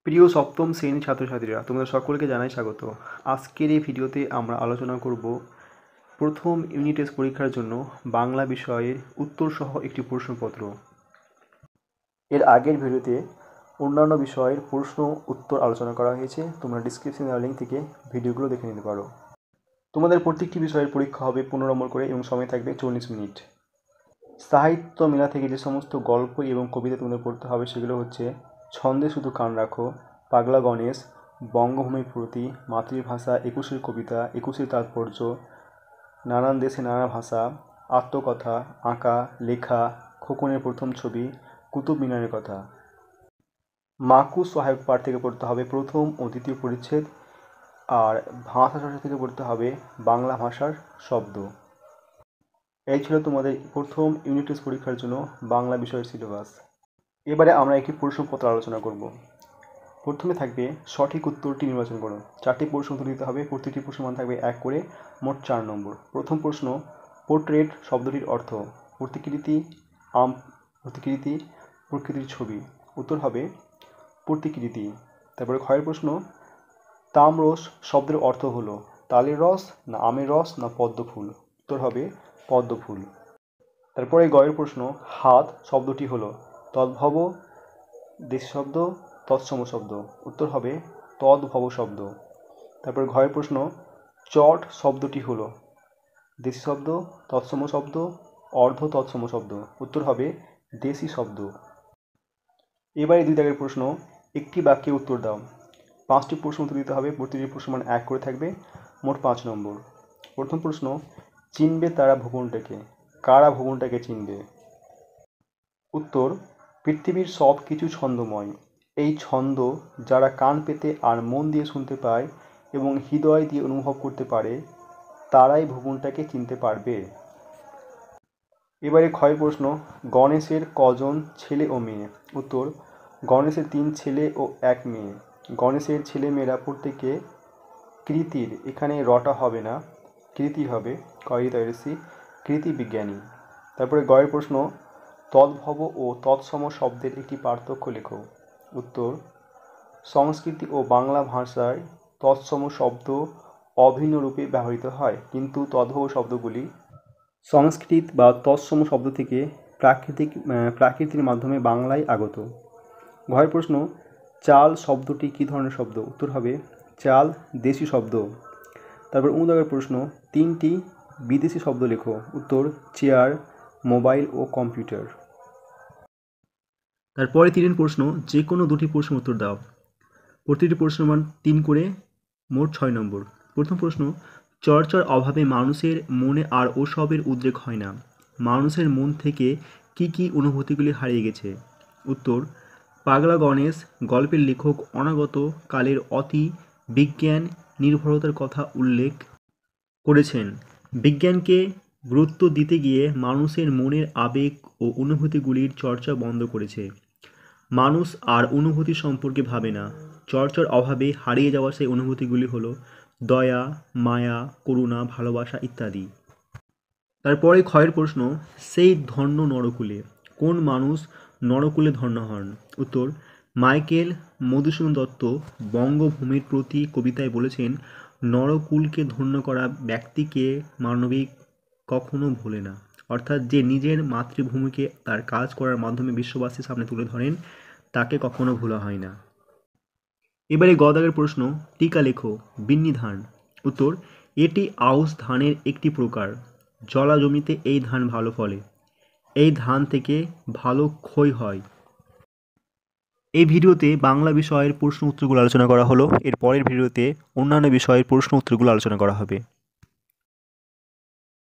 প্রিয় সপ্তম শ্রেণীর ছাত্রছাত্রীরা, তোমাদের সকলকে জানাই স্বাগত। আজকের এই ভিডিওতে আমরা আলোচনা করব প্রথম ইউনিট টেস্ট পরীক্ষার জন্য বাংলা বিষয়ের উত্তরসহ একটি প্রশ্নপত্র। এর আগের ভিডিওতে অন্যান্য বিষয়ের প্রশ্ন উত্তর আলোচনা করা হয়েছে, তোমরা ডিসক্রিপশন দেওয়া লিঙ্ক থেকে ভিডিওগুলো দেখে নিতে পারো। তোমাদের প্রত্যেকটি বিষয়ের পরীক্ষা হবে 15 নম্বর করে এবং সময় থাকবে 40 মিনিট। সাহিত্য মেলা থেকে যে সমস্ত গল্প এবং কবিতা তোমাদের পড়তে হবে সেগুলো হচ্ছে ছন্দে শুধু কান রাখো, পাগলা গণেশ, বঙ্গভূমির প্রতি, মাতৃভাষা, একুশের কবিতা, একুশের তাৎপর্য, নানান দেশে নানা ভাষা, আত্মকথা, আঁকা, লেখা, খোকনের প্রথম ছবি, কুতুব মিনারের কথা। মাকুস সহায়ক পাঠ থেকে পড়তে হবে প্রথম ও দ্বিতীয় পরিচ্ছেদ, আর ভাষাচর্চা থেকে পড়তে হবে বাংলা ভাষার শব্দ। এই ছিল তোমাদের প্রথম ইউনিট টেস্ট পরীক্ষার জন্য বাংলা বিষয়ের সিলেবাস। এবারে আমরা একটি প্রশ্নপত্র আলোচনা করব। প্রথমে থাকবে সঠিক উত্তরটি নির্বাচন করো। 4টি প্রশ্ন উত্তর দিতে হবে, প্রতিটি প্রশ্নের মান থাকবে 1 করে, মোট 4 নম্বর। প্রথম প্রশ্ন, পোর্ট্রেট শব্দটির অর্থ প্রতিকৃতি, প্রতিকৃতি, প্রকৃতির ছবি। উত্তর হবে প্রতিকৃতি। তারপরে ক্ষয়ের প্রশ্ন, তামরস শব্দের অর্থ হলো তালের রস, না আমের রস, না পদ্ম ফুল। উত্তর হবে পদ্ম ফুল। তারপরে গয়ের প্রশ্ন, হাত শব্দটি হলো তদ্ভব, দেশি শব্দ, তৎসম শব্দ। উত্তর হবে তদ্ভব শব্দ। তারপরে ঘয়ের প্রশ্ন, চট শব্দটি হলো দেশি শব্দ, তৎসম শব্দ, অর্ধ তৎসম শব্দ। উত্তর হবে দেশি শব্দ। এবারে 2 দাগের প্রশ্ন, একটি বাক্যে উত্তর দাও। 5টি প্রশ্ন উত্তর দিতে হবে, প্রতিটি প্রশ্ন মান 1 করে থাকবে, মোট 5 নম্বর। প্রথম প্রশ্ন, চিনবে তারা ভুবনটাকে, কারা ভুবনটাকে চিনবে? উত্তর, পৃথিবীর সব কিছু ছন্দময়। এই ছন্দ যারা কান পেতে আর মন দিয়ে শুনতে পায় এবং হৃদয় দিয়ে অনুভব করতে পারে, তারাই ভুবনটাকে চিনতে পারবে। এবারে ক্ষয় প্রশ্ন, গণেশের কজন ছেলে ও মেয়ে? উত্তর, গণেশের 3 ছেলে ও 1 মেয়ে। গণেশের ছেলে মেয়েরা প্রত্যেকে কৃতির, এখানে রটা হবে না, কৃতি হবে, কৃতি বিজ্ঞানী। তারপরে গয়ের প্রশ্ন, তদ্ভব ও তৎসম শব্দের একটি পার্থক্য লেখো। উত্তর, সংস্কৃতি ও বাংলা ভাষায় তৎসম শব্দ অভিন্ন রূপে ব্যবহৃত হয়, কিন্তু তদ্ভব শব্দগুলি সংস্কৃত বা তৎসম শব্দ থেকে প্রাকৃতির মাধ্যমে বাংলায় আগত। ঘয়ের প্রশ্ন, চাল শব্দটি কী ধরনের শব্দ? উত্তর হবে চাল দেশি শব্দ। তারপর অনুদাগের প্রশ্ন, 3টি বিদেশি শব্দ লেখো। উত্তর, চেয়ার, মোবাইল ও কম্পিউটার। তারপরে 3 প্রশ্ন, যে কোনো 2টি প্রশ্নের উত্তর দাও। প্রতিটি প্রশ্নের মান 3 করে, মোট 6 নম্বর। প্রথম প্রশ্ন, চর্চার অভাবে মানুষের মনে আর ওসবের উদ্রেক হয় না। মানুষের মন থেকে কি কি অনুভূতিগুলি হারিয়ে গেছে? উত্তর, পাগলা গণেশ গল্পের লেখক অনাগত কালের অতি বিজ্ঞান নির্ভরতার কথা উল্লেখ করেছেন। বিজ্ঞানকে গুরুত্ব দিতে গিয়ে মানুষের মনের আবেগ ও অনুভূতিগুলির চর্চা বন্ধ করেছে। মানুষ আর অনুভূতি সম্পর্কে ভাবে না। চর্চার অভাবে হারিয়ে যাওয়া সেই অনুভূতিগুলি হলো দয়া, মায়া, করুণা, ভালোবাসা ইত্যাদি। তারপরে ক্ষয়ের প্রশ্ন, সেই ধন্য নরকুলে, কোন মানুষ নরকুলে ধন্য হন? উত্তর, মাইকেল মধুসূদন দত্ত বঙ্গভূমির প্রতি কবিতায় বলেছেন, নরকুলকে ধন্য করা ব্যক্তিকে মানবিক কখনো ভোলে না। অর্থাৎ যে নিজের মাতৃভূমিকে তার কাজ করার মাধ্যমে বিশ্ববাসীর সামনে তুলে ধরেন, তাকে কখনো ভোলা হয় না। এবারে গদাগের প্রশ্ন, টিকা লেখো। বিন্নি ধান। উত্তর, এটি আউশ ধানের একটি প্রকার। জলা জমিতে এই ধান ভালো ফলে। এই ধান থেকে ভালো খই হয়। এই ভিডিওতে বাংলা বিষয়ের প্রশ্ন উত্তরগুলো আলোচনা করা হলো। এর পরের ভিডিওতে অন্যান্য বিষয়ের প্রশ্ন উত্তরগুলো আলোচনা করা হবে।